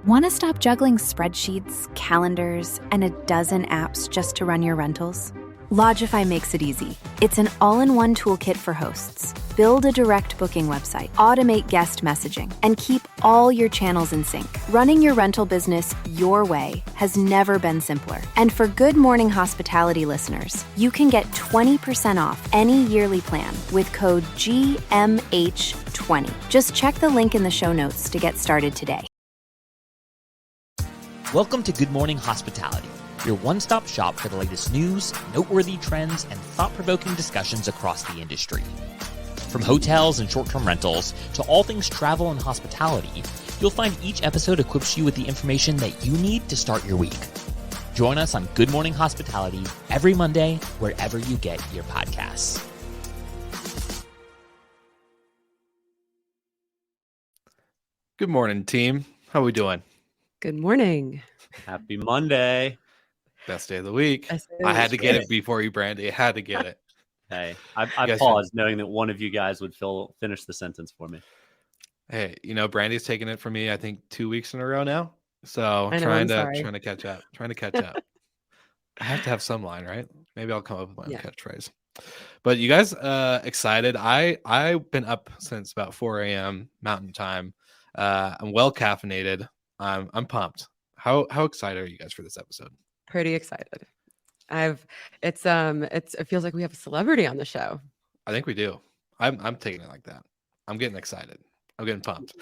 Want to stop juggling spreadsheets, calendars, and a dozen apps just to run your rentals? Lodgify makes it easy. It's an all-in-one toolkit for hosts. Build a direct booking website, automate guest messaging, and keep all your channels in sync. Running your rental business your way has never been simpler. And for Good Morning Hospitality listeners, you can get 20% off any yearly plan with code GMH20. Just check the link in the show notes to get started today. Welcome to Good Morning Hospitality, your one-stop shop for the latest news, noteworthy trends, and thought-provoking discussions across the industry. From hotels and short-term rentals to all things travel and hospitality, you'll find each episode equips you with the information that you need to start your week. Join us on Good Morning Hospitality every Monday, wherever you get your podcasts. Good morning, team. How are we doing? Good morning. Happy Monday. Best day of the week. I had to get it before you, Brandy. I had to get it. Hey, I paused knowing that one of you guys would finish the sentence for me. Hey, Brandy's taking it from me, I think 2 weeks in a row now. So trying to catch up. I have to have some line, right? Maybe I'll come up with my own catchphrase. But you guys excited? I've been up since about 4 a.m. Mountain Time. I'm well caffeinated. I'm pumped. How excited are you guys for this episode? Pretty excited. It feels like we have a celebrity on the show. I think we do. I'm taking it like that. I'm getting excited. I'm getting pumped.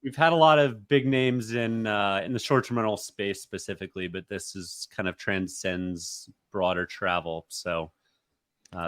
We've had a lot of big names in the short-term rental space specifically, but this is kind of transcends broader travel. So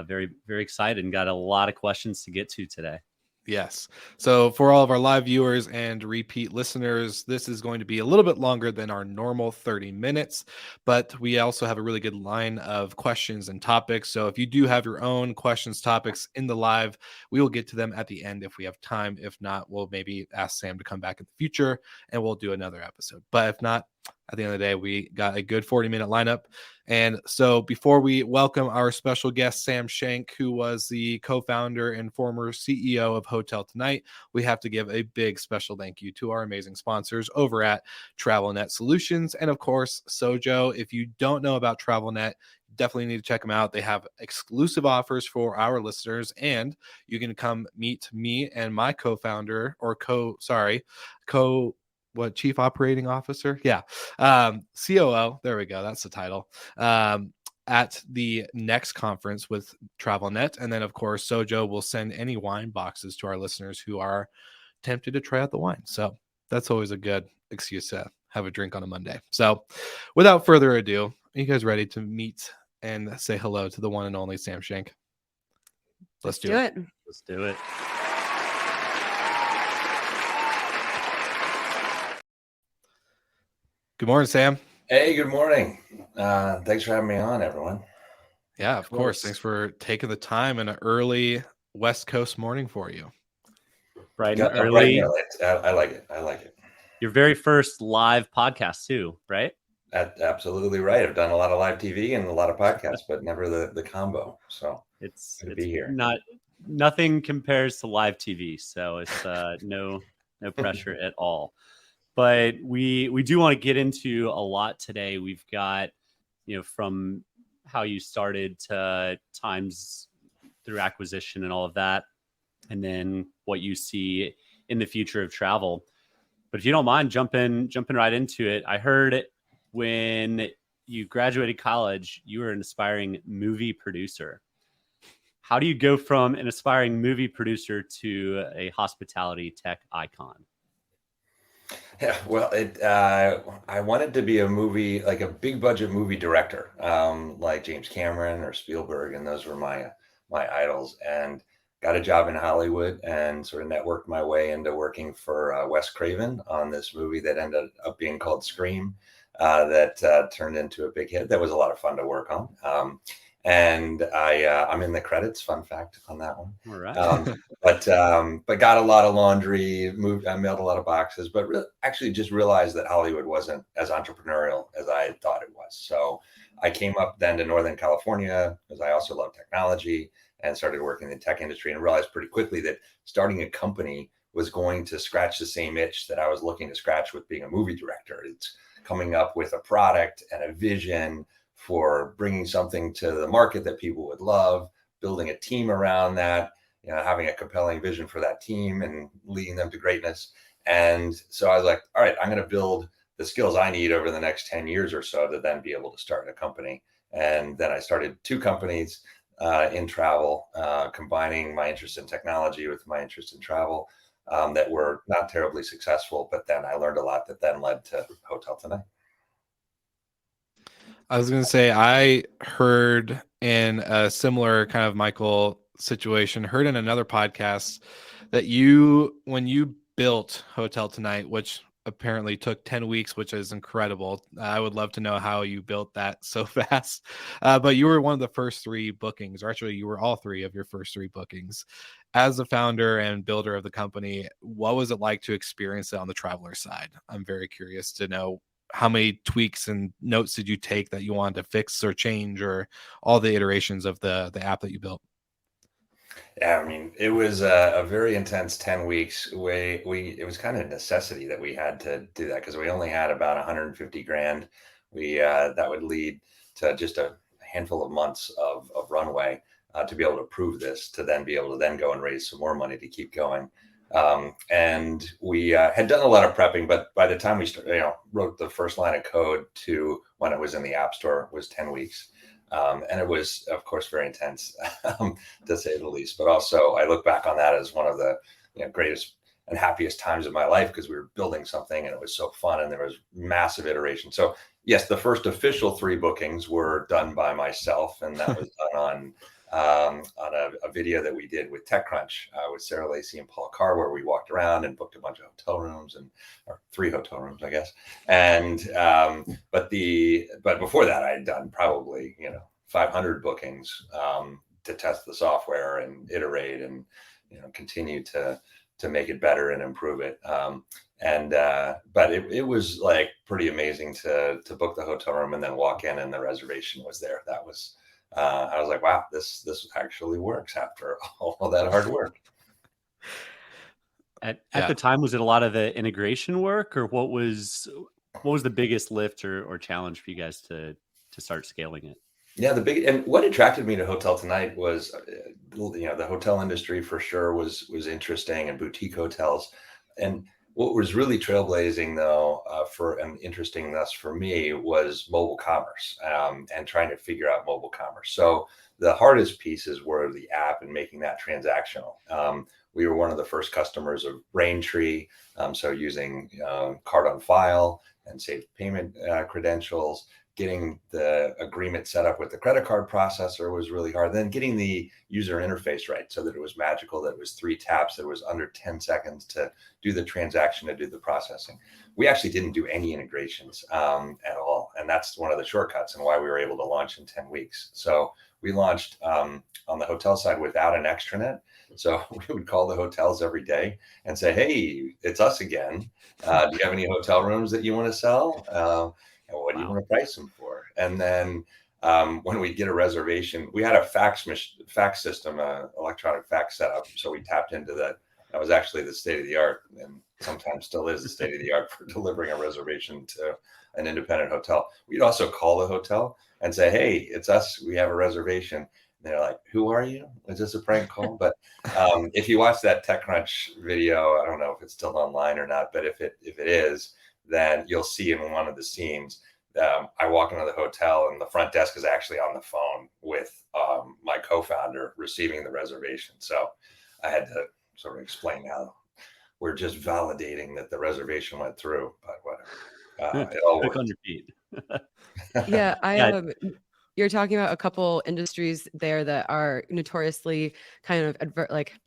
very, very excited and got a lot of questions to get to today. Yes. So for all of our live viewers and repeat listeners, this is going to be a little bit longer than our normal 30 minutes, but we also have a really good line of questions and topics. So if you do have your own questions, topics in the live, we will get to them at the end if we have time. If not, we'll maybe ask Sam to come back in the future and we'll do another episode. But if not, at the end of the day, we got a good 40-minute lineup. And so before we welcome our special guest, Sam Shank, who was the co-founder and former CEO of HotelTonight, we have to give a big special thank you to our amazing sponsors over at TravelNet Solutions. And of course, Sojo. If you don't know about TravelNet, definitely need to check them out. They have exclusive offers for our listeners, and you can come meet me and my co-founder Chief Operating Officer? Yeah. COO. There we go. That's the title. At the next conference with TravelNet. And then, of course, Sojo will send any wine boxes to our listeners who are tempted to try out the wine. So that's always a good excuse to have a drink on a Monday. So without further ado, are you guys ready to meet and say hello to the one and only Sam Shank? Let's do it. Let's do it. Good morning, Sam. Hey, good morning. Thanks for having me on, everyone. Yeah, of course. Thanks for taking the time in an early West Coast morning for you. Bright and early. I like it. Your very first live podcast too, right? Absolutely right. I've done a lot of live TV and a lot of podcasts, but never the combo. So it's good to be here. Nothing compares to live TV. So it's no pressure at all. But we do want to get into a lot today. We've got, from how you started to times through acquisition and all of that, and then what you see in the future of travel. But if you don't mind jumping right into it, I heard when you graduated college, you were an aspiring movie producer. How do you go from an aspiring movie producer to a hospitality tech icon? Yeah, well, I wanted to be a movie, like a big budget movie director, like James Cameron or Spielberg, and those were my idols. And got a job in Hollywood and sort of networked my way into working for Wes Craven on this movie that ended up being called Scream, that turned into a big hit. That was a lot of fun to work on. And I'm in the credits. Fun fact on that one. All right. But got a lot of laundry. I mailed a lot of boxes. But actually, just realized that Hollywood wasn't as entrepreneurial as I thought it was. So I came up then to Northern California because I also love technology and started working in the tech industry and realized pretty quickly that starting a company was going to scratch the same itch that I was looking to scratch with being a movie director. It's coming up with a product and a vision for bringing something to the market that people would love, building a team around that, having a compelling vision for that team and leading them to greatness. And so I was like, all right, I'm going to build the skills I need over the next 10 years or so to then be able to start a company. And then I started 2 companies in travel, combining my interest in technology with my interest in travel, that were not terribly successful. But then I learned a lot that then led to HotelTonight. I was going to say, I heard in a similar kind of Michael situation, heard in another podcast that when you built HotelTonight, which apparently took 10 weeks, which is incredible. I would love to know how you built that so fast. But you were one of the first 3 bookings, or actually you were all 3 of your first 3 bookings. As the founder and builder of the company, what was it like to experience it on the traveler side? I'm very curious to know how many tweaks and notes did you take that you wanted to fix or change, or all the iterations of the app that you built? Yeah, I mean, it was a very intense 10 weeks. It was kind of a necessity that we had to do that because we only had about 150 grand. That would lead to just a handful of months of runway to be able to prove this, to then be able to then go and raise some more money to keep going. And we had done a lot of prepping, but by the time we wrote the first line of code to when it was in the App Store was 10 weeks. And it was, of course, very intense, to say the least. But also, I look back on that as one of the greatest and happiest times of my life because we were building something and it was so fun and there was massive iteration. So yes, the first official 3 bookings were done by myself, and that was done on a video that we did with TechCrunch with Sarah Lacey and Paul Carr, where we walked around and booked a bunch of hotel rooms or 3 hotel rooms, I guess. And but before that, I had done probably 500 bookings to test the software and iterate and continue to make it better and improve it. But it was like pretty amazing to book the hotel room and then walk in and the reservation was there. That was I was like, wow, this actually works after all of that hard work. At the time, was it a lot of the integration work, or what was the biggest lift or challenge for you guys to start scaling it? Yeah, and what attracted me to HotelTonight was, the hotel industry for sure was interesting, and boutique hotels. And what was really trailblazing, though, and interesting thus for me, was mobile commerce and trying to figure out mobile commerce. So the hardest pieces were the app and making that transactional. We were one of the first customers of Braintree, so using card on file and saved payment credentials. Getting the agreement set up with the credit card processor was really hard. Then getting the user interface right so that it was magical, that it was 3 taps, that it was under 10 seconds to do the transaction, to do the processing. We actually didn't do any integrations at all. And that's one of the shortcuts and why we were able to launch in 10 weeks. So we launched on the hotel side without an extranet. So we would call the hotels every day and say, hey, it's us again. Do you have any hotel rooms that you want to sell? What do you want to price them for? And then when we get a reservation, we had a fax system, electronic fax setup. So we tapped into that. That was actually the state of the art, and sometimes still is the state of the art for delivering a reservation to an independent hotel. We'd also call the hotel and say, hey, it's us. We have a reservation. And they're like, who are you? Is this a prank call? But if you watch that TechCrunch video, I don't know if it's still online or not, but if it is, then you'll see in one of the scenes, I walk into the hotel and the front desk is actually on the phone with my co-founder receiving the reservation. So I had to sort of explain how we're just validating that the reservation went through, but whatever. It all Quick worked. on your feet. Yeah, you're talking about a couple industries there that are notoriously kind of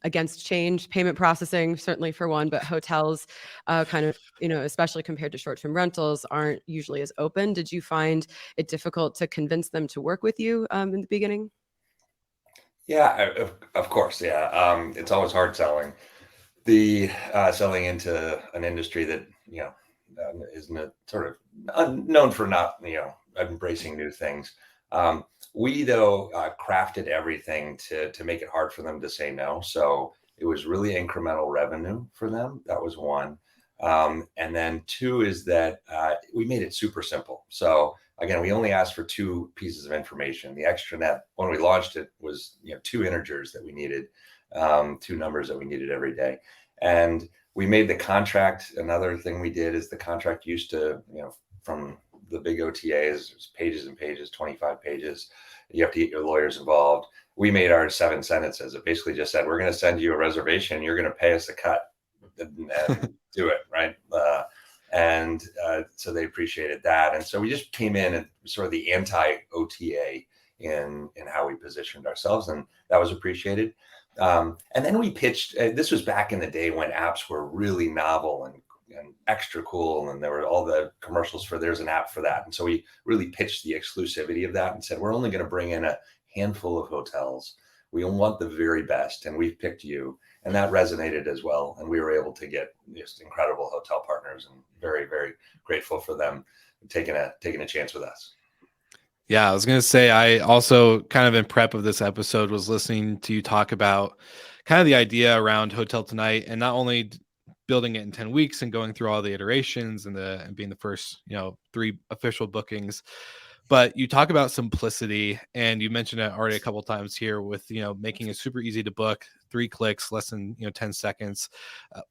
against change. Payment processing, certainly for one, but hotels, kind of, especially compared to short-term rentals, aren't usually as open. Did you find it difficult to convince them to work with you in the beginning? Yeah, of course. Yeah. It's always hard selling selling into an industry that, isn't sort of known for not, embracing new things. We, though, crafted everything to make it hard for them to say no. So it was really incremental revenue for them. That was one. And then two is that we made it super simple. So again, we only asked for two pieces of information. The extranet, when we launched it, was two integers that we needed, two numbers that we needed every day. And we made the contract. Another thing we did is the contract used to, from the big OTAs, pages and pages, 25 pages. You have to get your lawyers involved. We made our 7 sentences. It basically just said, we're going to send you a reservation. You're going to pay us a cut and do it, right? So they appreciated that. And so we just came in and sort of the anti-OTA in how we positioned ourselves, and that was appreciated. And then we pitched, this was back in the day when apps were really novel and extra cool, and there were all the commercials for there's an app for that. And so we really pitched the exclusivity of that and said, we're only going to bring in a handful of hotels. We want the very best, and we've picked you. And that resonated as well. And we were able to get just incredible hotel partners, and very, very grateful for them taking a chance with us. Yeah, I was going to say, I also kind of in prep of this episode was listening to you talk about kind of the idea around HotelTonight, and not only building it in 10 weeks and going through all the iterations and being the first, 3 official bookings. But you talk about simplicity, and you mentioned it already a couple of times here with, making it super easy to book, 3 clicks, less than, 10 seconds.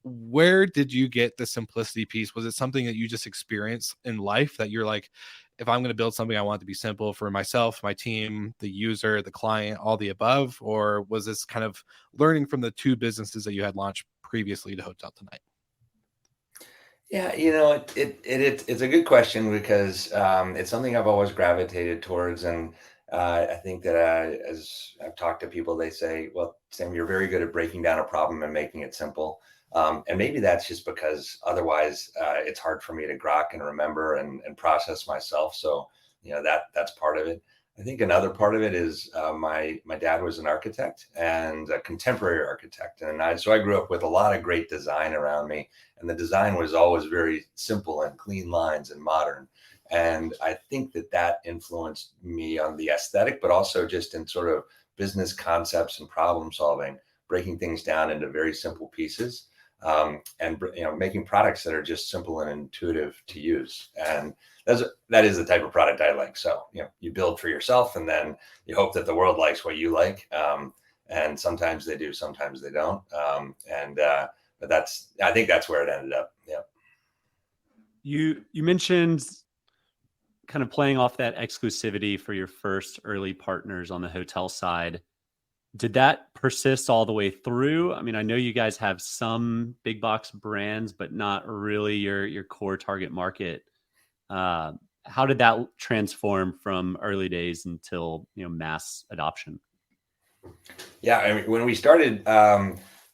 Where did you get the simplicity piece? Was it something that you just experienced in life that you're like, if I'm going to build something, I want it to be simple for myself, my team, the user, the client, all the above? Or was this kind of learning from the 2 businesses that you had launched previously to HotelTonight? Yeah, it's a good question because it's something I've always gravitated towards. And I think that as I've talked to people, they say, well, Sam, you're very good at breaking down a problem and making it simple. And maybe that's just because otherwise it's hard for me to grok and remember and process myself. So, that's part of it. I think another part of it is my dad was an architect and a contemporary architect. And so I grew up with a lot of great design around me. And the design was always very simple and clean lines and modern. And I think that influenced me on the aesthetic, but also just in sort of business concepts and problem solving, breaking things down into very simple pieces. And making products that are just simple and intuitive to use. And that is the type of product I like. So, you build for yourself, and then you hope that the world likes what you like. And sometimes they do, sometimes they don't. But I think that's where it ended up. Yeah. You mentioned kind of playing off that exclusivity for your first early partners on the hotel side. Did that persist all the way through? I mean, I know you guys have some big box brands, but not really your core target market. How did that transform from early days until, mass adoption? Yeah, I mean, when we started,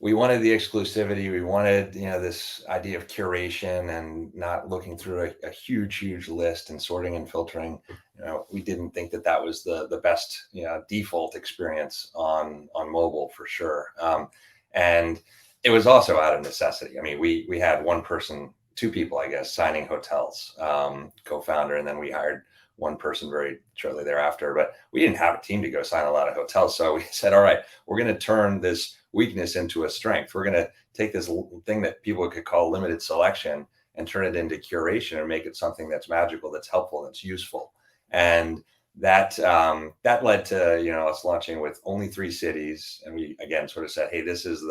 we wanted the exclusivity. We wanted, this idea of curation and not looking through a huge list and sorting and filtering. We didn't think that was the best, default experience on mobile for sure. And it was also out of necessity. I mean, we had one person, 2 people, I guess, signing hotels, co-founder, and then we hired one person very shortly thereafter. But we didn't have a team to go sign a lot of hotels. So we said, all right, we're going to turn this weakness into a strength. We're going to take this thing that people could call limited selection and turn it into curation and make it something that's magical, that's helpful, that's useful. And that led to us launching with only 3 cities. And we again sort of said, hey, this is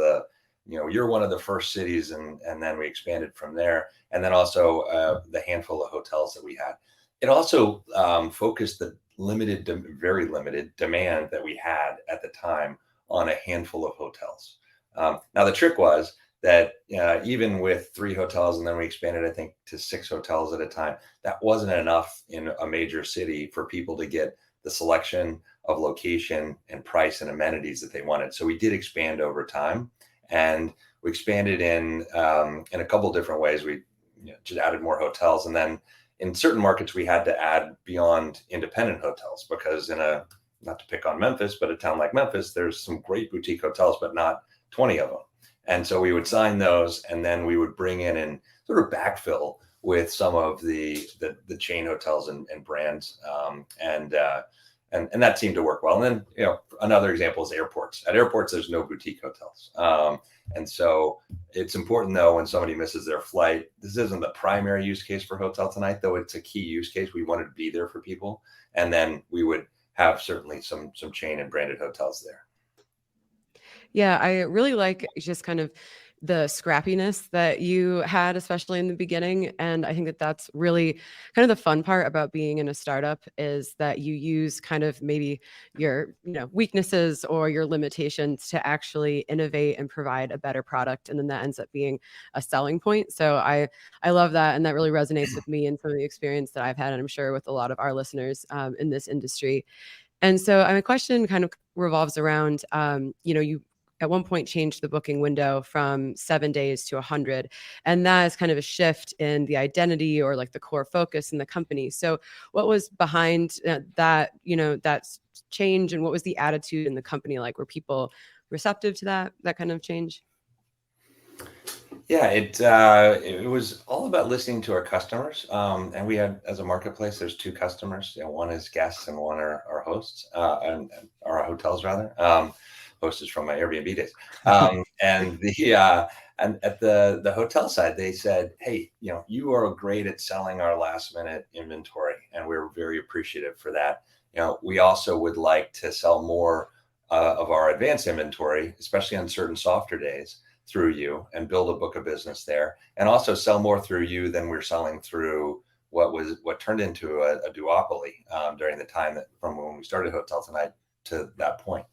you're one of the first cities, and then we expanded from there. And then also the handful of hotels that we had. It also focused the very limited demand that we had at the time on a handful of hotels. Now, the trick was that even with 3 hotels, and then we expanded, I think, to 6 hotels at a time, that wasn't enough in a major city for people to get the selection of location and price and amenities that they wanted. So we did expand over time, and we expanded in a couple different ways. We just added more hotels, and then in certain markets we had to add beyond independent hotels, because not to pick on Memphis, but a town like Memphis, there's some great boutique hotels, but not 20 of them. And so we would sign those, and then we would bring in and sort of backfill with some of the chain hotels and brands. and that seemed to work well. And then, another example is airports. At airports, there's no boutique hotels. And so it's important, though, when somebody misses their flight, this isn't the primary use case for HotelTonight, though it's a key use case. We wanted to be there for people. And then we would have certainly some chain and branded hotels there. Yeah, I really like just kind of the scrappiness that you had, especially in the beginning. And I think that that's really kind of the fun part about being in a startup, is that you use kind of maybe your, weaknesses or your limitations to actually innovate and provide a better product. And then that ends up being a selling point. So I love that. And that really resonates with me and some of the experience that I've had, and I'm sure with a lot of our listeners in this industry. And so my question kind of revolves around, you at one point changed the booking window from 7 days to 100. And that is kind of a shift in the identity or like the core focus in the company. So what was behind that, that change, and what was the attitude in the company like? Were people receptive to that kind of change? Yeah, it was all about listening to our customers. And we had, as a marketplace, there's two customers. One is guests and one are hosts, and our hotels rather. Host is from my Airbnb days. And at the hotel side, they said, "Hey, you are great at selling our last minute inventory, and we're very appreciative for that. We also would like to sell more of our advanced inventory, especially on certain softer days, through you, and build a book of business there, and also sell more through you than we're selling through what turned into a duopoly during the time that from when we started HotelTonight to that point."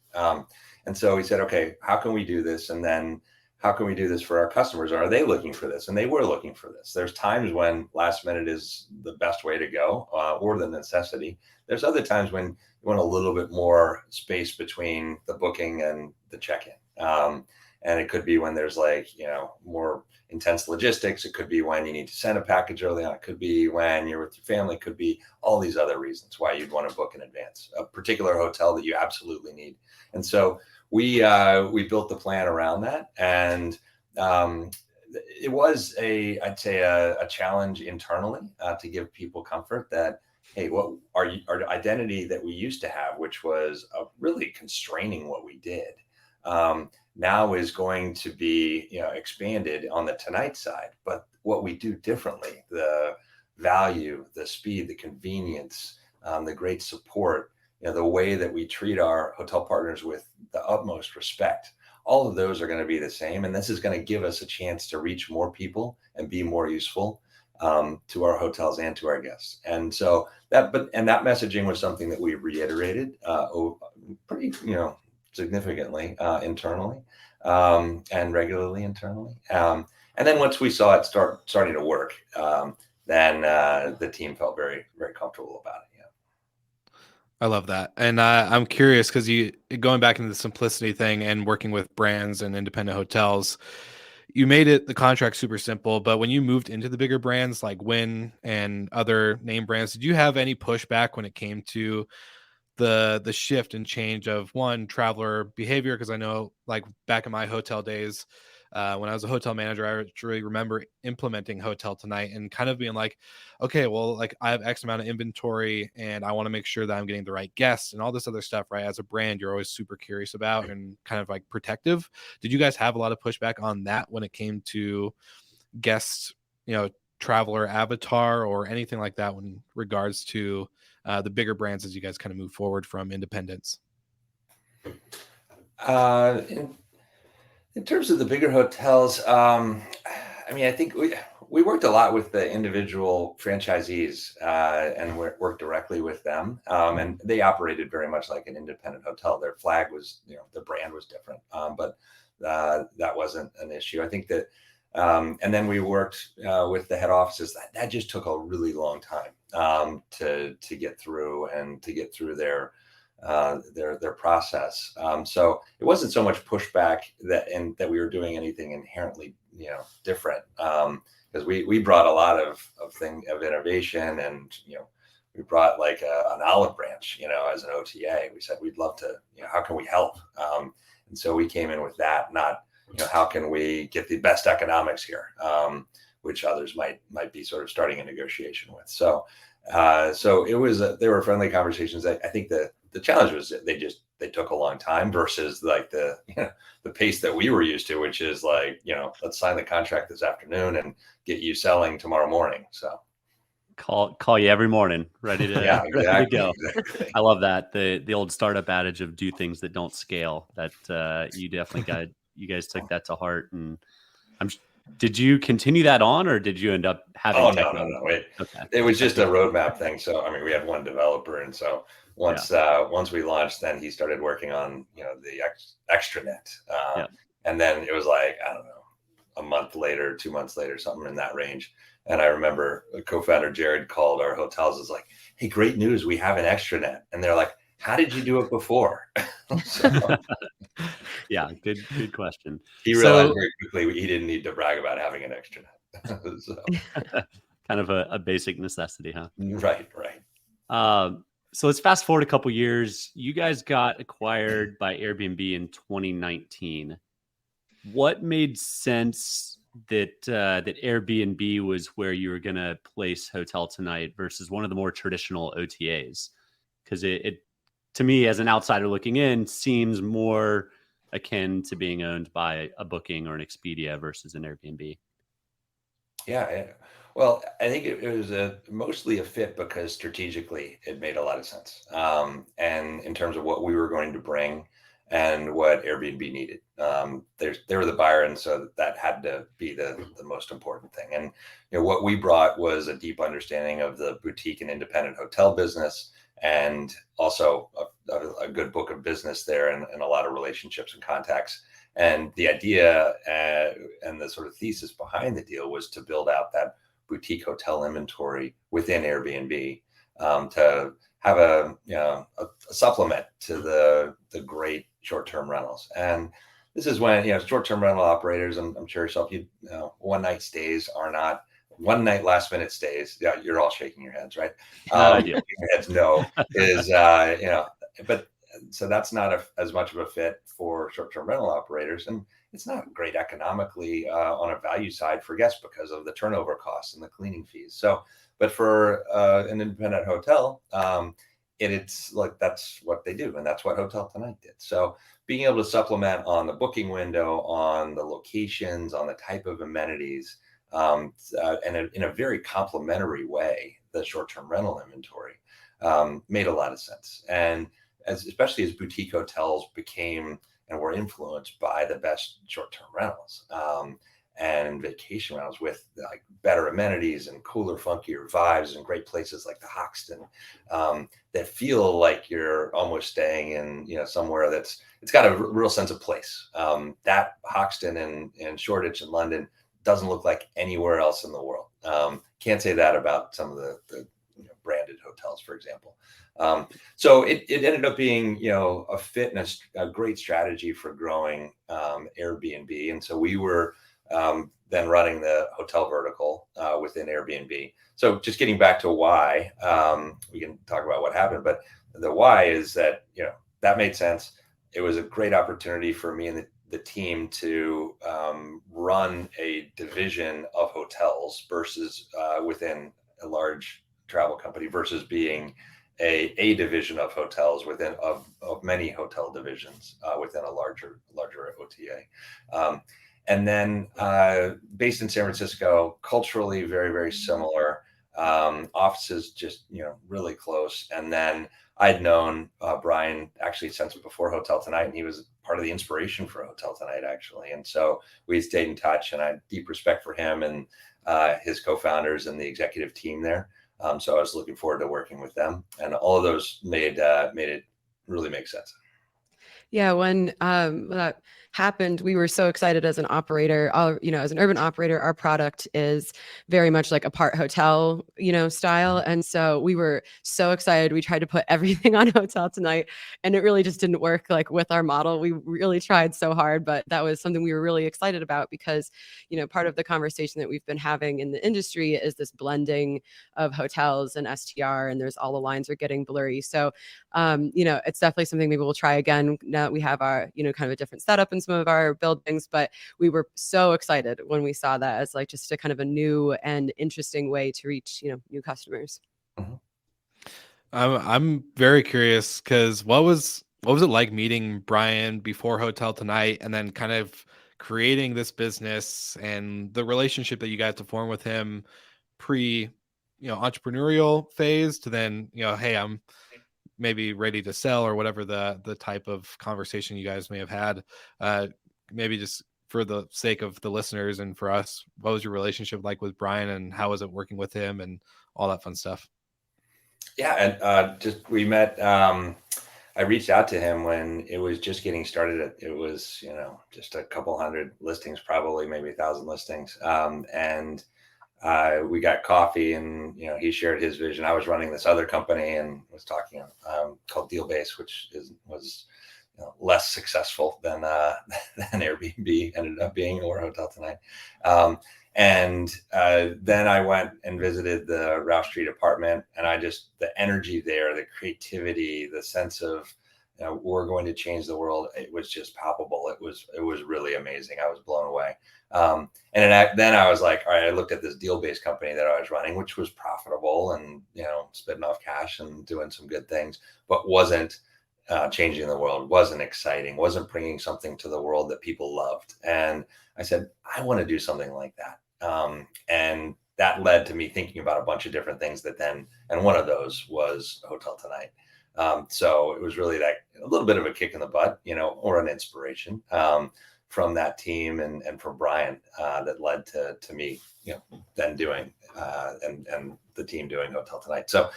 And so we said, okay, how can we do this? And then how can we do this for our customers? Are they looking for this? And they were looking for this. There's times when last minute is the best way to go, or the necessity. There's other times when you want a little bit more space between the booking and the check-in. And it could be when there's more intense logistics. It could be when you need to send a package early on. It could be when you're with your family. It could be all these other reasons why you'd want to book in advance a particular hotel that you absolutely need. And so we built the plan around that. And it was I'd say a challenge internally to give people comfort that, hey, what our identity that we used to have, which was really constraining what we did, now is going to be expanded on the Tonight side. But what we do differently, the value, the speed, the convenience, the great support, the way that we treat our hotel partners with the utmost respect, all of those are going to be the same. And this is going to give us a chance to reach more people and be more useful to our hotels and to our guests. And so that messaging was something that we reiterated pretty significantly internally and regularly internally. And then once we saw it starting to work, then the team felt very, very comfortable about it. I love that. And I'm curious because going back into the simplicity thing and working with brands and independent hotels, you made the contract super simple. But when you moved into the bigger brands like Wynn and other name brands, did you have any pushback when it came to the shift and change of traveler behavior? Because I know, like, back in my hotel days, when I was a hotel manager, I actually remember implementing HotelTonight and kind of being like, okay, well, like, I have X amount of inventory and I want to make sure that I'm getting the right guests and all this other stuff, right? As a brand, you're always super curious about and kind of like protective. Did you guys have a lot of pushback on that when it came to guests, traveler avatar or anything like that in regards to the bigger brands as you guys kind of move forward from independence? In terms of the bigger hotels, I think we worked a lot with the individual franchisees and worked directly with them. And they operated very much like an independent hotel. Their flag was, the brand was different, but that wasn't an issue. I think that, and then we worked with the head offices. That just took a really long time to get through and to get through their process. So it wasn't so much pushback that we were doing anything inherently, different. Because we brought a lot of innovation, and we brought like an olive branch, as an OTA. We said we'd love to, how can we help? And so we came in with that, not how can we get the best economics here, which others might be sort of starting a negotiation with. So it was there were friendly conversations. I think the the challenge was that they took a long time versus like the pace that we were used to, which is like, let's sign the contract this afternoon and get you selling tomorrow morning. So call you every morning, ready to, yeah, exactly, ready to go. Exactly. I love that. The old startup adage of do things that don't scale. That you definitely you guys took that to heart. And did you continue that on, or did you end up having? Oh, no. It was just a roadmap thing. So, I mean, we had one developer. And so once we launched, then he started working on, the extranet. And then it was like, I don't know, a month later, 2 months later, something in that range. And I remember co-founder Jared called our hotels, is like, hey, great news. We have an extranet. And they're like, how did you do it before? Yeah, good question. He realized very quickly he didn't need to brag about having an extranet. So. Kind of a basic necessity, huh? Right. So let's fast forward a couple years. You guys got acquired by Airbnb in 2019. What made sense that Airbnb was where you were going to place HotelTonight versus one of the more traditional OTAs? Because it to me, as an outsider looking in, seems more akin to being owned by a Booking or an Expedia versus an Airbnb. Yeah. Well, I think it was mostly a fit because strategically it made a lot of sense. And in terms of what we were going to bring and what Airbnb needed, they were the buyer, and so that had to be the most important thing. And what we brought was a deep understanding of the boutique and independent hotel business, and also a good book of business there, and a lot of relationships and contacts. And the idea and the sort of thesis behind the deal was to build out that boutique hotel inventory within Airbnb, to have a supplement to the great short-term rentals. And this is when short-term rental operators, I'm sure yourself, one night stays are not one night last minute stays. Yeah, you're all shaking your heads, right? Your heads no is but so that's not as much of a fit for short-term rental operators, and it's not great economically on a value side for guests because of the turnover costs and the cleaning fees. So, but for an independent hotel, it's like that's what they do, and that's what HotelTonight did. So, being able to supplement on the booking window, on the locations, on the type of amenities, and in a very complementary way, the short-term rental inventory made a lot of sense. And especially as boutique hotels became and were influenced by the best short-term rentals and vacation rentals with like better amenities and cooler, funkier vibes, and great places like the Hoxton that feel like you're almost staying in somewhere it's got a real sense of place. That Hoxton in Shoreditch in London doesn't look like anywhere else in the world. Can't say that about some of the branded hotels, for example. So it ended up being, a fit and a great strategy for growing Airbnb. And so we were then running the hotel vertical within Airbnb. So just getting back to why, we can talk about what happened, but the why is that, that made sense. It was a great opportunity for me and the team to run a division of hotels versus within a large travel company versus being a division of hotels within of many hotel divisions within a larger OTA. And then based in San Francisco, culturally very, very similar, offices just, really close. And then I'd known Brian actually since before HotelTonight, and he was part of the inspiration for HotelTonight actually. And so we stayed in touch, and I had deep respect for him and his co-founders and the executive team there. So I was looking forward to working with them, and all of those made it really make sense. Yeah, when that happened, we were so excited as an operator. As an urban operator, our product is very much like apart hotel, style. And so we were so excited. We tried to put everything on HotelTonight, and it really just didn't work like with our model. We really tried so hard, but that was something we were really excited about because, part of the conversation that we've been having in the industry is this blending of hotels and STR, and all the lines are getting blurry. So, it's definitely something maybe we'll try again now that we have our, kind of a different setup in some of our buildings. But we were so excited when we saw that as like just a kind of a new and interesting way to reach, new customers. Mm-hmm. I'm very curious because what was it like meeting Brian before Hotel Tonight and then kind of creating this business and the relationship that you got to form with him pre, entrepreneurial phase to then, hey, I'm maybe ready to sell or whatever the type of conversation you guys may have had. Uh, Maybe just for the sake of the listeners and for us, what was your relationship like with Brian and how was it working with him and all that fun stuff? Yeah, and just we met. I reached out to him when it was just getting started. It was, just a couple hundred listings, probably maybe 1,000 listings, and we got coffee, and he shared his vision. I was running this other company and was talking called Dealbase, which was less successful than than Airbnb ended up being, or Hotel Tonight. And then I went and visited the Ralph Street apartment, and the energy there, the creativity, the sense of, we're going to change the world. It was just palpable. It was really amazing. I was blown away. Then I was like, all right, I looked at this deal-based company that I was running, which was profitable and, spitting off cash and doing some good things, but wasn't changing the world, wasn't exciting, wasn't bringing something to the world that people loved. And I said, I want to do something like that. And that led to me thinking about a bunch of different things and one of those was Hotel Tonight. So it was really that a little bit of a kick in the butt, or an inspiration from that team and from Brian that led to me, then doing and the team doing Hotel Tonight. So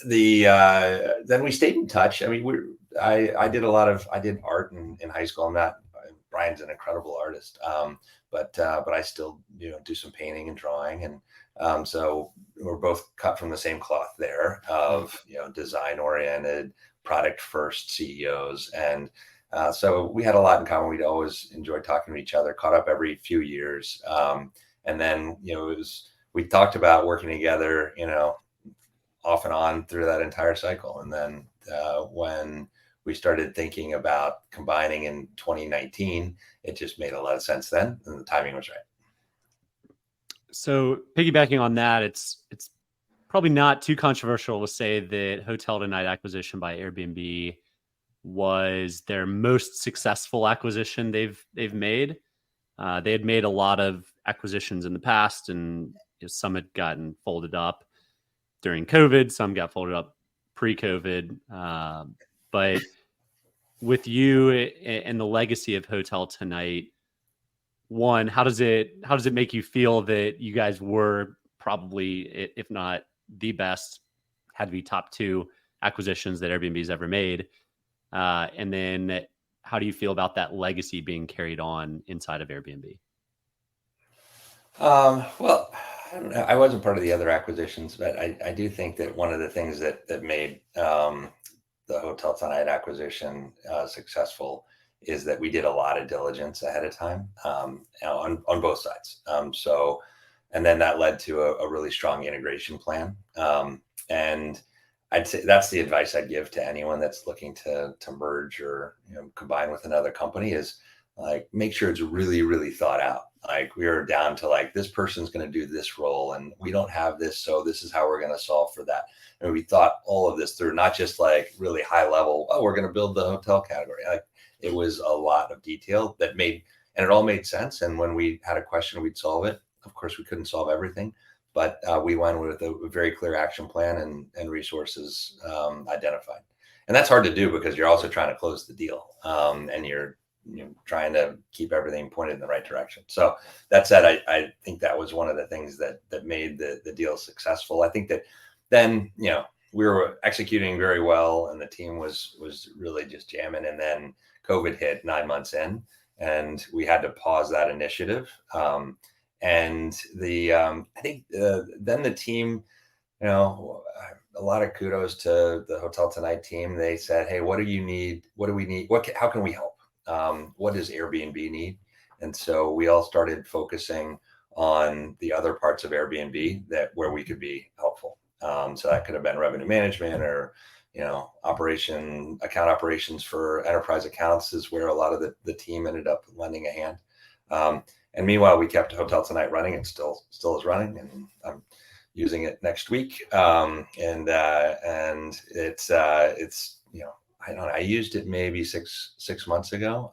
then we stayed in touch. I mean, I did art in high school. Brian's an incredible artist. But I still, do some painting and drawing. And so we're both cut from the same cloth there of, design oriented, product first CEOs. And so we had a lot in common. We'd always enjoyed talking to each other, caught up every few years. And then, we talked about working together, off and on through that entire cycle. And then when we started thinking about combining in 2019, it just made a lot of sense then, and the timing was right. So piggybacking on that, it's probably not too controversial to say that Hotel Tonight acquisition by Airbnb was their most successful acquisition they've made. They had made a lot of acquisitions in the past, and some had gotten folded up during COVID, some got folded up pre-COVID. But with you and the legacy of Hotel Tonight, one, how does it make you feel that you guys were probably, if not the best, had to be top 2 acquisitions that Airbnb's ever made? And then how do you feel about that legacy being carried on inside of Airbnb? Well, I don't know. I wasn't part of the other acquisitions, but I do think that one of the things that made the Hotel Tonight acquisition successful is that we did a lot of diligence ahead of time on both sides. And then that led to a really strong integration plan. And I'd say that's the advice I'd give to anyone that's looking to merge or combine with another company is like, make sure it's really, really thought out. Like, we are down to like, this person's going to do this role and we don't have this, so this is how we're going to solve for that. And we thought all of this through, not just like really high level, we're going to build the hotel category. Like, it was a lot of detail and it all made sense. And when we had a question, we'd solve it. Of course, we couldn't solve everything, but we went with a very clear action plan and resources identified. And that's hard to do because you're also trying to close the deal and you're trying to keep everything pointed in the right direction. So that said, I think that was one of the things that made the deal successful. I think that then, we were executing very well and the team was really just jamming. And then COVID hit 9 months in and we had to pause that initiative. And I think then the team, a lot of kudos to the Hotel Tonight team. They said, hey, what do you need? What do we need? How can we help? What does Airbnb need? And so we all started focusing on the other parts of Airbnb where we could be helpful. So that could have been revenue management or, account operations for enterprise accounts is where a lot of the team ended up lending a hand. And meanwhile, we kept Hotel Tonight running. It still is running. And I'm using it next week. And it's I don't know, I used it maybe six months ago.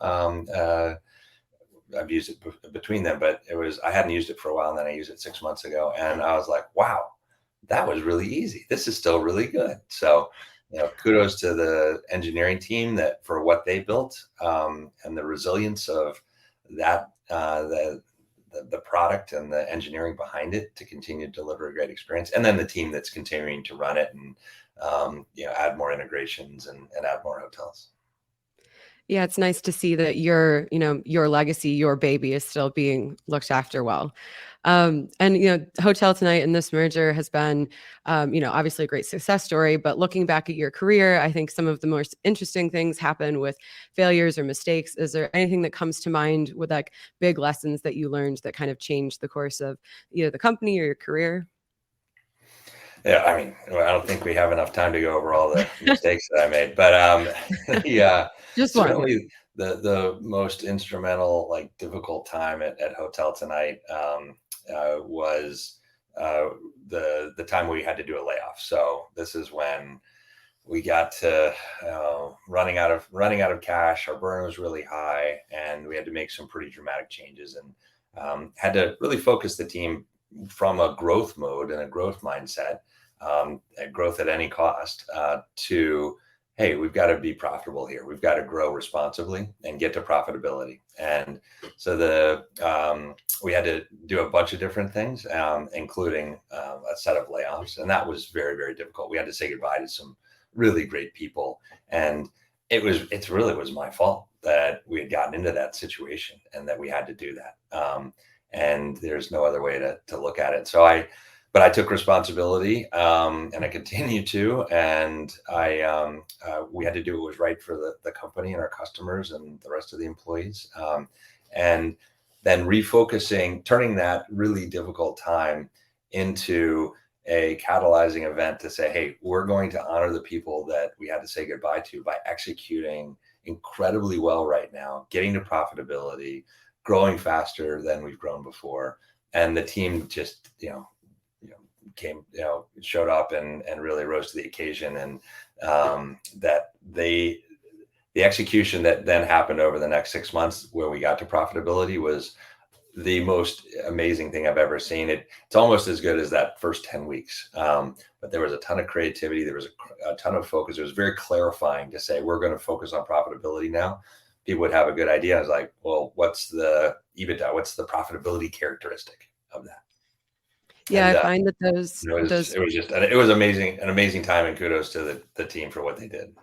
I've used it between them, but I hadn't used it for a while, and then I used it 6 months ago, and I was like, wow, that was really easy. This is still really good. So, kudos to the engineering team that for what they built, and the resilience of that, the product and the engineering behind it to continue to deliver a great experience, and then the team that's continuing to run it and add more integrations and add more hotels. Yeah, it's nice to see that your legacy, your baby is still being looked after well. And, HotelTonight and this merger has been, obviously a great success story, but looking back at your career, I think some of the most interesting things happen with failures or mistakes. Is there anything that comes to mind with like big lessons that you learned that kind of changed the course of either the company or your career? Yeah, I mean, I don't think we have enough time to go over all the mistakes that I made, but yeah, Just one. certainly the most instrumental, like difficult time at HotelTonight was the time we had to do a layoff. So this is when we got to running out of cash. Our burn was really high, and we had to make some pretty dramatic changes, and had to really focus the team from a growth mode and a growth mindset, growth at any cost, to, hey, we've got to be profitable here. We've got to grow responsibly and get to profitability. And so we had to do a bunch of different things, including a set of layoffs. And that was very, very difficult. We had to say goodbye to some really great people. And it really was my fault that we had gotten into that situation and that we had to do that. And there's no other way to look at it. But I took responsibility, and I continue to, and we had to do what was right for the company and our customers and the rest of the employees. And then refocusing, turning that really difficult time into a catalyzing event to say, hey, we're going to honor the people that we had to say goodbye to by executing incredibly well right now, getting to profitability, growing faster than we've grown before. And the team just, showed up and really rose to the occasion. And that the execution that then happened over the next 6 months where we got to profitability was the most amazing thing I've ever seen. It's almost as good as that first 10 weeks. But there was a ton of creativity. There was a ton of focus. It was very clarifying to say, we're going to focus on profitability now. People would have a good idea. I was like, well, what's the EBITDA? What's the profitability characteristic of that? Yeah, And, I find that it was amazing, an amazing time, and kudos to the team for what they did.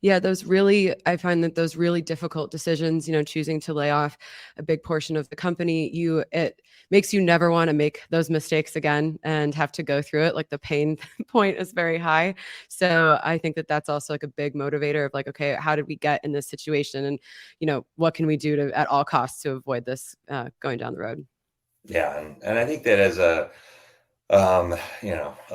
Yeah, I find that those really difficult decisions, choosing to lay off a big portion of the company, it makes you never want to make those mistakes again and have to go through it. Like the pain point is very high. So I think that that's also like a big motivator of like, okay, how did we get in this situation? And, what can we do to, at all costs, to avoid this going down the road? Yeah. And I think that as a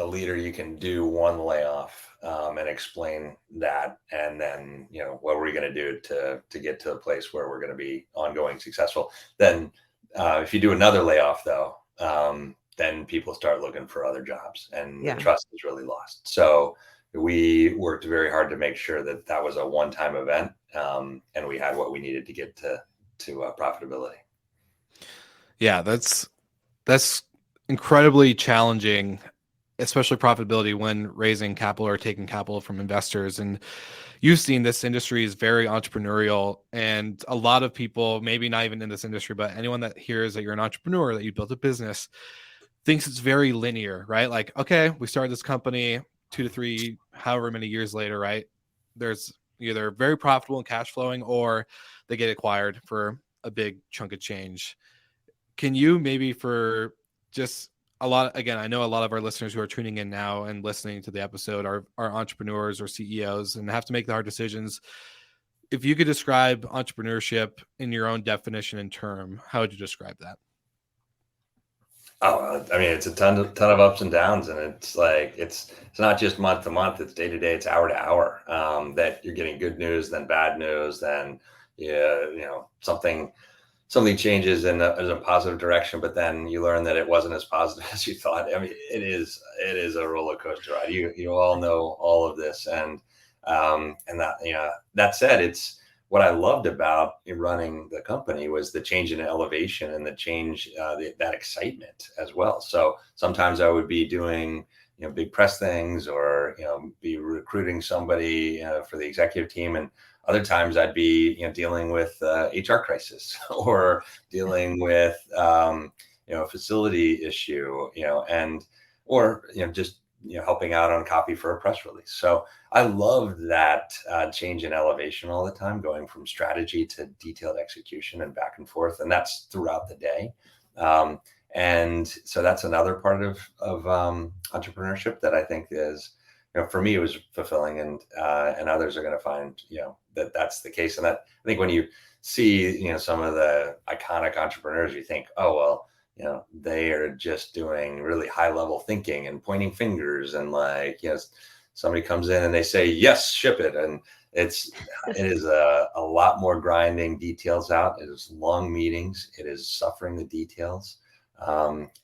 leader, you can do one layoff, and explain that. And then, what we're going to do to get to a place where we're going to be ongoing successful. Then if you do another layoff, though, then people start looking for other jobs, and the trust is really lost. So we worked very hard to make sure that was a one-time event, and we had what we needed to get to profitability. Yeah, that's incredibly challenging, especially profitability when raising capital or taking capital from investors. And you've seen this industry is very entrepreneurial, and a lot of people, maybe not even in this industry, but anyone that hears that you're an entrepreneur, that you built a business, thinks it's very linear, right? Like, okay, we started this company 2 to 3, however many years later, right? There's either very profitable and cash flowing, or they get acquired for a big chunk of change. Can you maybe, for just a lot, again, I know a lot of our listeners who are tuning in now and listening to the episode are entrepreneurs or CEOs and have to make the hard decisions. If you could describe entrepreneurship in your own definition and term, how would you describe that? Oh, I mean, it's a ton of ups and downs, and it's like, it's not just month to month, it's day to day, it's hour to hour, that you're getting good news, then bad news, then, something something changes in a positive direction, but then you learn that it wasn't as positive as you thought. I mean, it is a roller coaster ride. You all know all of this, and that, that said, it's what I loved about running the company was the change in elevation and the change, that excitement as well. So sometimes I would be doing big press things, or be recruiting somebody for the executive team, and other times I'd be dealing with HR crisis or dealing with a facility issue, and or just helping out on copy for a press release. So I loved that change in elevation all the time, going from strategy to detailed execution and back and forth, and that's throughout the day. And so that's another part of entrepreneurship that I think is, for me, it was fulfilling, and others are going to find, that that's the case. And that, I think, when you see, some of the iconic entrepreneurs, you think, oh, well, they are just doing really high level thinking and pointing fingers, and somebody comes in and they say, yes, ship it. And it is a lot more grinding details out. It is long meetings. It is suffering the details.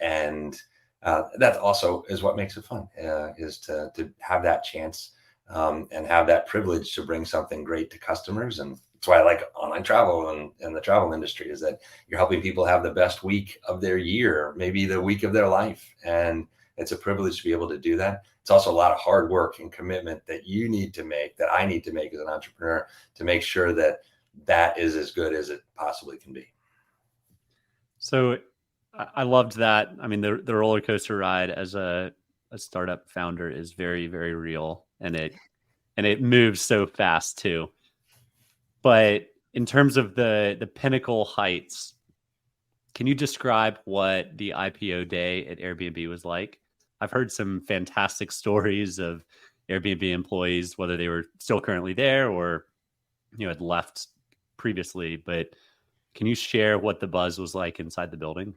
And that also is what makes it fun, is to have that chance, and have that privilege to bring something great to customers. And that's why I like online travel and the travel industry, is that you're helping people have the best week of their year, maybe the week of their life. And it's a privilege to be able to do that. It's also a lot of hard work and commitment that you need to make, that I need to make as an entrepreneur, to make sure that that is as good as it possibly can be. So I loved that. I mean, the roller coaster ride as a startup founder is very, very real, and it moves so fast too. But in terms of the pinnacle heights, can you describe what the IPO day at Airbnb was like? I've heard some fantastic stories of Airbnb employees, whether they were still currently there or had left previously. But can you share what the buzz was like inside the building?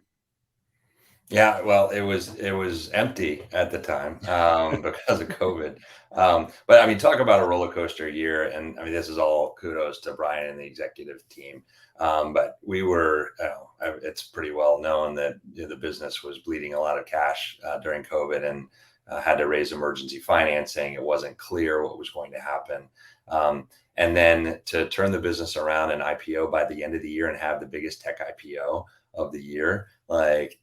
Yeah, well, it was empty at the time, because of COVID. But I mean, talk about a roller coaster year, and I mean, this is all kudos to Brian and the executive team. But we were, it's pretty well known that the business was bleeding a lot of cash during COVID, and had to raise emergency financing. It wasn't clear what was going to happen. And then to turn the business around and IPO by the end of the year and have the biggest tech IPO of the year,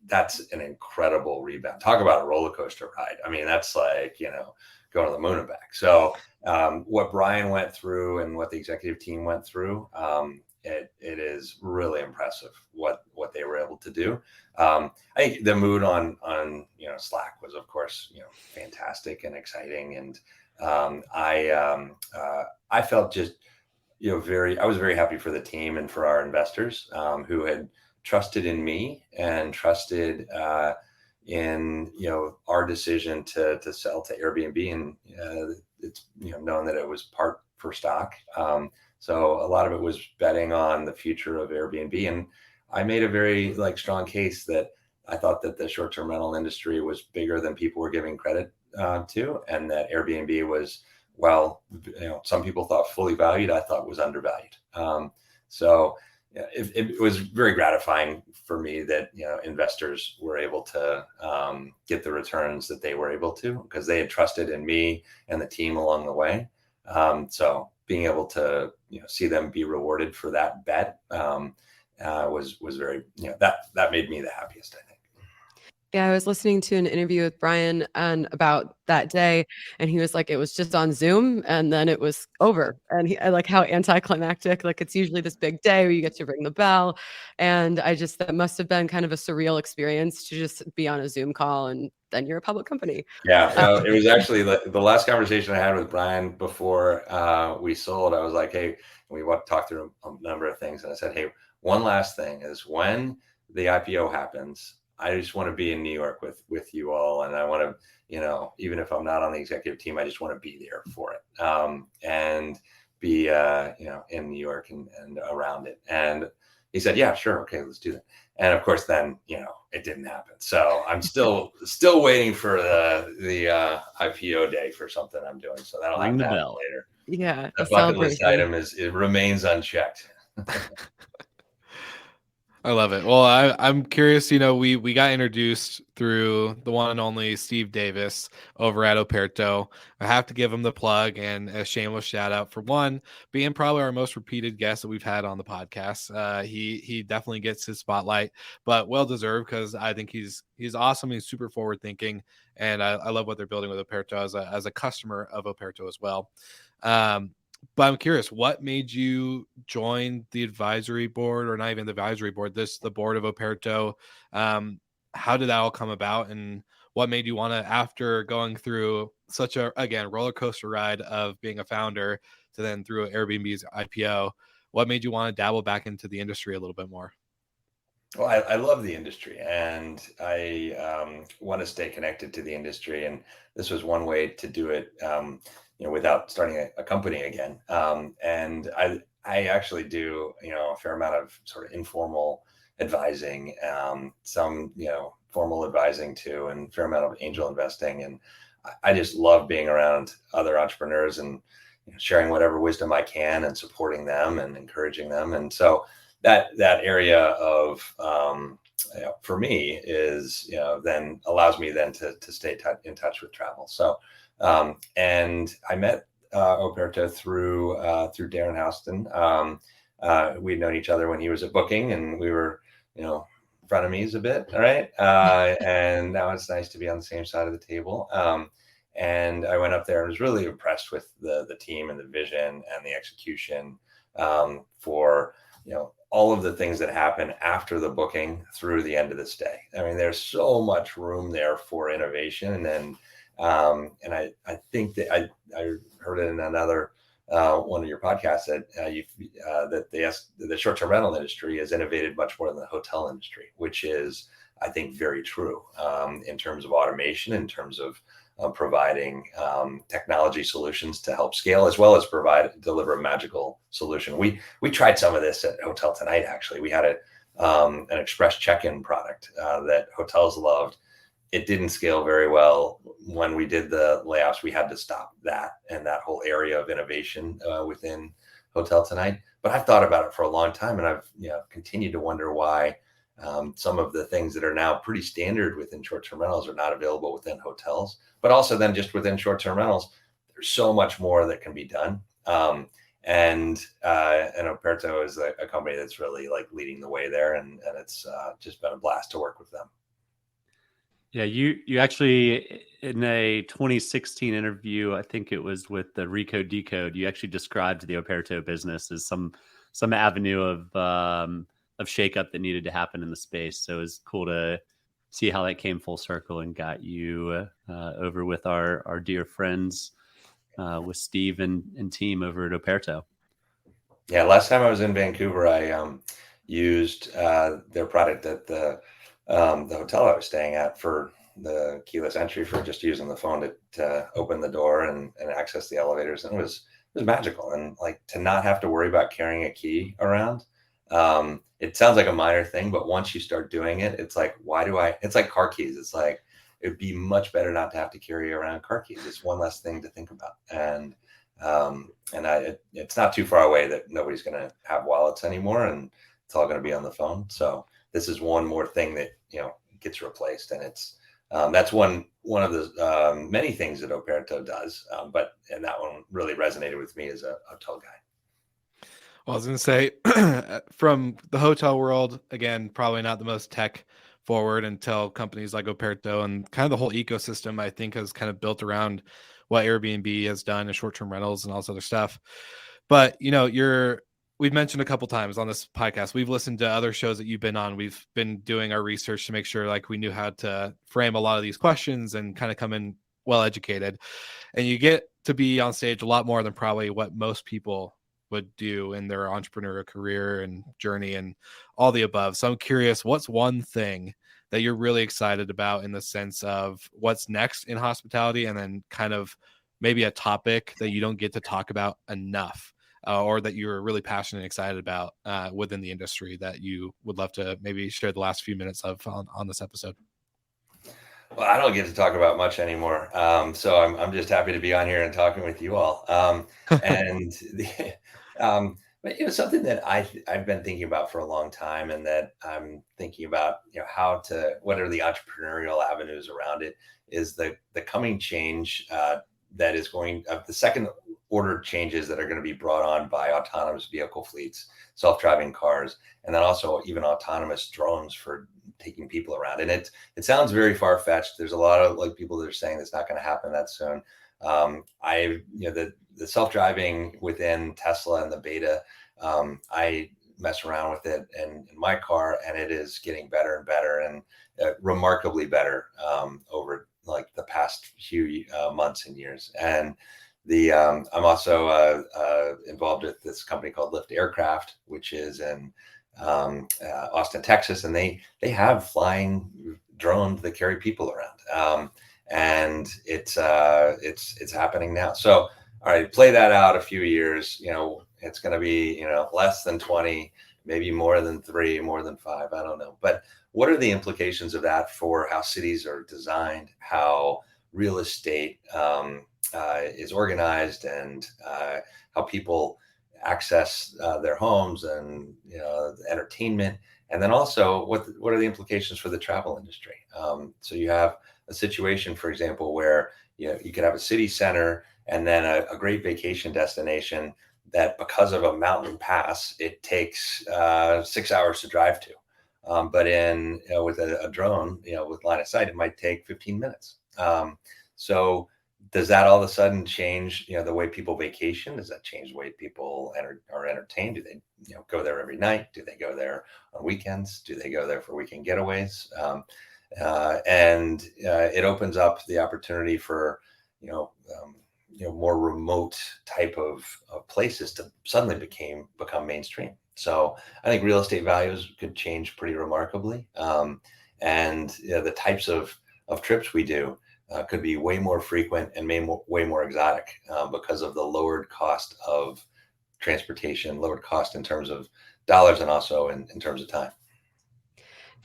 that's an incredible rebound. Talk about a roller coaster ride. I mean, that's like, going to the moon and back. So what Brian went through and what the executive team went through, it is really impressive what they were able to do. I think the mood on Slack was, of course, fantastic and exciting. And I felt just, I was very happy for the team and for our investors, who had trusted in me and trusted in our decision to sell to Airbnb, and it's known that it was part for stock. So a lot of it was betting on the future of Airbnb, and I made a very strong case that I thought that the short-term rental industry was bigger than people were giving credit to, and that Airbnb was, well, some people thought fully valued, I thought was undervalued. So it was very gratifying for me that investors were able to get the returns that they were able to, because they had trusted in me and the team along the way. So being able to see them be rewarded for that bet was very, that made me the happiest, I think. Yeah, I was listening to an interview with Brian and about that day, and he was like, it was just on Zoom and then it was over. And I like how anticlimactic, it's usually this big day where you get to ring the bell. And that must have been kind of a surreal experience to just be on a Zoom call, and then you're a public company. Yeah, it was actually the last conversation I had with Brian before we sold. I was like, hey, we want to talk through a number of things. And I said, hey, one last thing is, when the IPO happens, I just want to be in New York with you all. And I want to, even if I'm not on the executive team, I just want to be there for it, and be, in New York and around it. And he said, yeah, sure. Okay, let's do that. And of course, then, it didn't happen. So I'm still waiting for the IPO day for something I'm doing. So that'll happen later. Yeah. The bucket list item it remains unchecked. I love it. Well, I'm curious, we got introduced through the one and only Steve Davis over at Operto. I have to give him the plug and a shameless shout out for one, being probably our most repeated guest that we've had on the podcast. He definitely gets his spotlight, but well deserved, because I think he's awesome. He's super forward thinking, and I love what they're building with Operto as a customer of Operto as well. But I'm curious, what made you join the advisory board, or not even the advisory board, the board of Operto? How did that all come about, and what made you want to, after going through such a, again, roller coaster ride of being a founder to then through Airbnb's IPO, what made you want to dabble back into the industry a little bit more? Well, I love the industry, and I want to stay connected to the industry. And this was one way to do it, without starting a company again. And I actually do, a fair amount of sort of informal advising, some, formal advising too, and a fair amount of angel investing. And I just love being around other entrepreneurs and sharing whatever wisdom I can and supporting them and encouraging them. And so that area of for me is then allows me then to stay in touch with travel. So and I met Operto through Darren Houston. We'd known each other when he was at Booking, and we were frenemies a bit, all right. And now it's nice to be on the same side of the table. And I went up there and was really impressed with the team and the vision and the execution for all of the things that happen after the booking through the end of the stay. I mean, there's so much room there for innovation. And I think that I heard it in another one of your podcasts that that the short-term rental industry has innovated much more than the hotel industry, which is, I think, very true in terms of automation, in terms of providing technology solutions to help scale, as well as deliver a magical solution. We tried some of this at HotelTonight. Actually, we had an express check-in product that hotels loved. It didn't scale very well. When we did the layoffs, we had to stop that and that whole area of innovation within HotelTonight. But I've thought about it for a long time, and I've continued to wonder why some of the things that are now pretty standard within short-term rentals are not available within hotels. But also then just within short-term rentals, there's so much more that can be done. And Operto is a company that's really like leading the way there, and it's just been a blast to work with them. Yeah, you actually, in a 2016 interview, I think it was with the Recode Decode, you actually described the Operto business as some avenue of shakeup that needed to happen in the space. So it was cool to see how that came full circle and got you over with our dear friends, with Steve and team over at Operto. Yeah, last time I was in Vancouver, I used their product at the hotel I was staying at for the keyless entry, for just using the phone to open the door and access the elevators. And it was magical. And like, to not have to worry about carrying a key around. It sounds like a minor thing, but once you start doing it, it's like, it's like car keys. It's like, it'd be much better not to have to carry around car keys. It's one less thing to think about. And it's not too far away that nobody's going to have wallets anymore, and it's all going to be on the phone. So this is one more thing that gets replaced, and it's that's one of the many things that Operto does. And that one really resonated with me as a hotel guy. Well, I was going to say, from the hotel world, again, probably not the most tech forward until companies like Operto, and kind of the whole ecosystem, I think, has kind of built around what Airbnb has done in short-term rentals and all this other stuff. But we've mentioned a couple times on this podcast, we've listened to other shows that you've been on. We've been doing our research to make sure like we knew how to frame a lot of these questions and kind of come in well educated. And you get to be on stage a lot more than probably what most people would do in their entrepreneurial career and journey and all the above. So I'm curious, what's one thing that you're really excited about in the sense of what's next in hospitality, and then kind of maybe a topic that you don't get to talk about enough, or that you're really passionate and excited about within the industry that you would love to maybe share the last few minutes of on this episode? Well, I don't get to talk about much anymore. So I'm just happy to be on here and talking with you all. And But something that I've been thinking about for a long time, and that I'm thinking about, what are the entrepreneurial avenues around it, is the coming change that is going the second order changes that are going to be brought on by autonomous vehicle fleets, self-driving cars, and then also even autonomous drones for taking people around. And it sounds very far-fetched. There's a lot of people that are saying it's not going to happen that soon. The self-driving within Tesla and the beta, I mess around with it in my car, and it is getting better and better, and remarkably better over the past few months and years. And I'm also involved with this company called Lift Aircraft, which is in Austin, Texas, and they have flying drones that carry people around. And it's happening now. So, all right, play that out a few years. It's going to be less than 20, maybe more than 3, more than 5. I don't know. But what are the implications of that for how cities are designed, how real estate is organized, and how people access their homes, and entertainment, and then also what are the implications for the travel industry? So you have a situation, for example, where you could have a city center and then a great vacation destination that, because of a mountain pass, it takes 6 hours to drive to. But with a drone, with line of sight, it might take 15 minutes. So does that all of a sudden change, the way people vacation? Does that change the way people are entertained? Do they, go there every night? Do they go there on weekends? Do they go there for weekend getaways? And it opens up the opportunity for, more remote type of places to suddenly become mainstream. So I think real estate values could change pretty remarkably. And the types of trips we do could be way more frequent and way more exotic because of the lowered cost of transportation, lowered cost in terms of dollars, and also in terms of time.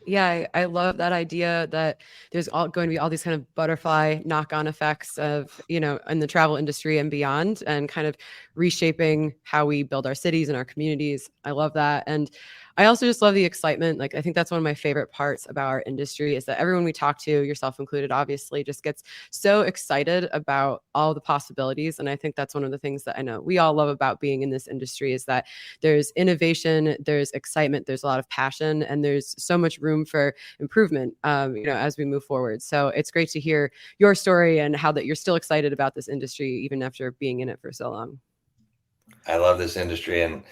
Yeah, I love that idea that there's going to be all these kind of butterfly knock-on effects of, in the travel industry and beyond, and kind of reshaping how we build our cities and our communities. I love that. And I also just love the excitement. I think that's one of my favorite parts about our industry, is that everyone we talk to, yourself included, obviously, just gets so excited about all the possibilities. And I think that's one of the things that I know we all love about being in this industry, is that there's innovation, there's excitement, there's a lot of passion, and there's so much room for improvement, as we move forward. So it's great to hear your story and how that you're still excited about this industry, even after being in it for so long. I love this industry, and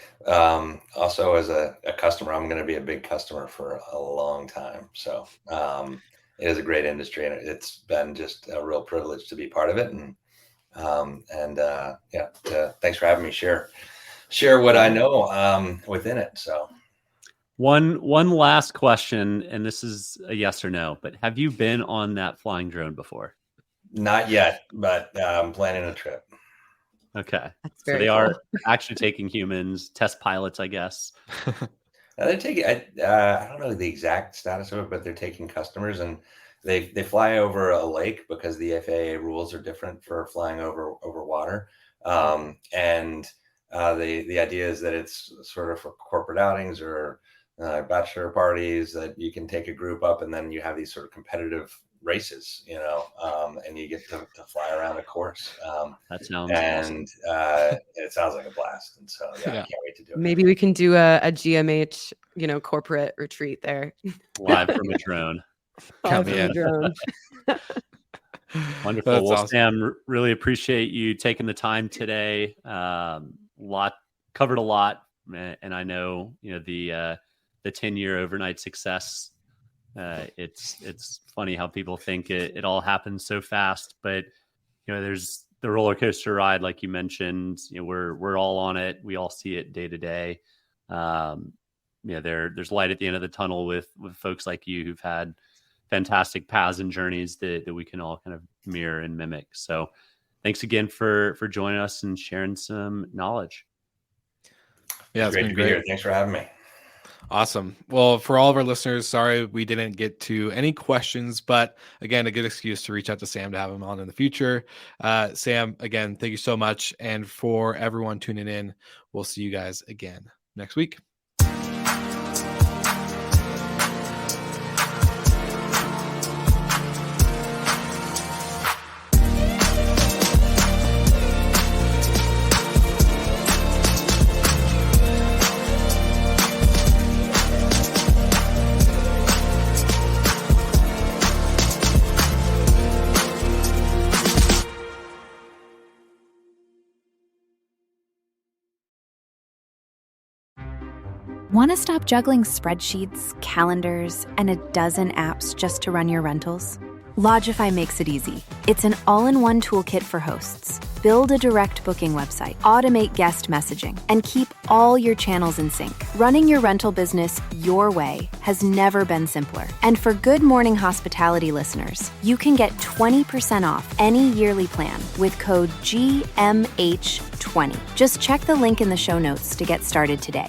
also as a customer, I'm going to be a big customer for a long time. So it is a great industry, and it's been just a real privilege to be part of it. And thanks for having me share what I know within it. So one last question, and this is a yes or no, but have you been on that flying drone before? Not yet, but I'm planning a trip. Okay. That's so very they cool. are actually taking humans, test pilots, I guess. They're taking, I don't know the exact status of it, but they're taking customers, and they fly over a lake because the FAA rules are different for flying over water. And the idea is that it's sort of for corporate outings or bachelor parties, that you can take a group up, and then you have these sort of competitive races, and you get to fly around a course. That sounds and awesome. It sounds like a blast. And so, I can't wait to do it. Maybe we can do a GMH, corporate retreat there. Live from a drone. Live from a drone. Wonderful. That's well, awesome. Sam, really appreciate you taking the time today. Covered a lot, and I know the 10-year overnight success. It's funny how people think it all happens so fast, but there's the roller coaster ride, like you mentioned. We're all on it. We all see it day to day. There's light at the end of the tunnel with folks like you who've had fantastic paths and journeys that we can all kind of mirror and mimic. So thanks again for joining us and sharing some knowledge. Yeah, it's great been to be great. here. Thanks for having me. Awesome. Well, for all of our listeners, sorry we didn't get to any questions, but again, a good excuse to reach out to Sam to have him on in the future. Sam, again, thank you so much. And for everyone tuning in, we'll see you guys again next week. Want to stop juggling spreadsheets, calendars, and a dozen apps just to run your rentals? Lodgify makes it easy. It's an all-in-one toolkit for hosts. Build a direct booking website, automate guest messaging, and keep all your channels in sync. Running your rental business your way has never been simpler. And for Good Morning Hospitality listeners, you can get 20% off any yearly plan with code GMH20. Just check the link in the show notes to get started today.